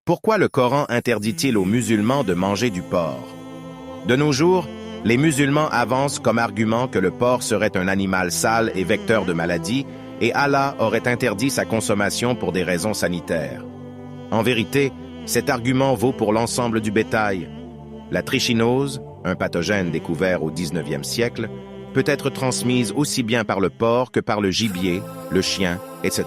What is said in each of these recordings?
Pourquoi le Coran interdit-il aux musulmans de manger du porc? De nos jours, les musulmans avancent comme argument que le porc serait un animal sale et vecteur de maladies, et Allah aurait interdit sa consommation pour des raisons sanitaires. En vérité, cet argument vaut pour l'ensemble du bétail. La trichinose, un pathogène découvert au XIXe siècle, peut être transmise aussi bien par le porc que par le gibier, le chien, etc.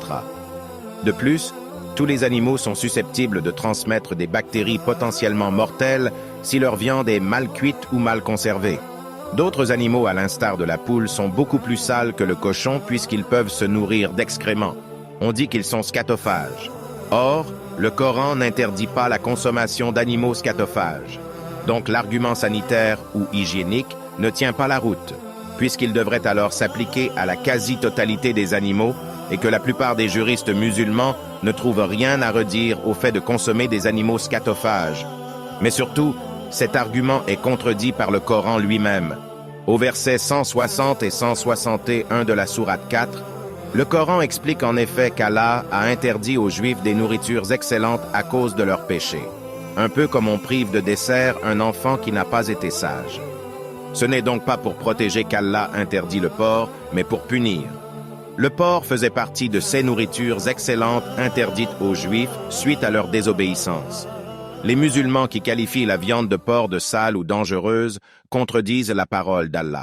De plus, tous les animaux sont susceptibles de transmettre des bactéries potentiellement mortelles si leur viande est mal cuite ou mal conservée. D'autres animaux, à l'instar de la poule, sont beaucoup plus sales que le cochon puisqu'ils peuvent se nourrir d'excréments. On dit qu'ils sont scatophages. Or, le Coran n'interdit pas la consommation d'animaux scatophages. Donc l'argument sanitaire ou hygiénique ne tient pas la route, puisqu'il devrait alors s'appliquer à la quasi-totalité des animaux et que la plupart des juristes musulmans ne trouvent rien à redire au fait de consommer des animaux scatophages. Mais surtout, cet argument est contredit par le Coran lui-même. Au verset 160 et 161 de la sourate 4, le Coran explique en effet qu'Allah a interdit aux Juifs des nourritures excellentes à cause de leurs péchés. Un peu comme on prive de dessert un enfant qui n'a pas été sage. Ce n'est donc pas pour protéger qu'Allah interdit le porc, mais pour punir. Le porc faisait partie de ces nourritures excellentes interdites aux Juifs suite à leur désobéissance. Les musulmans qui qualifient la viande de porc de sale ou dangereuse contredisent la parole d'Allah.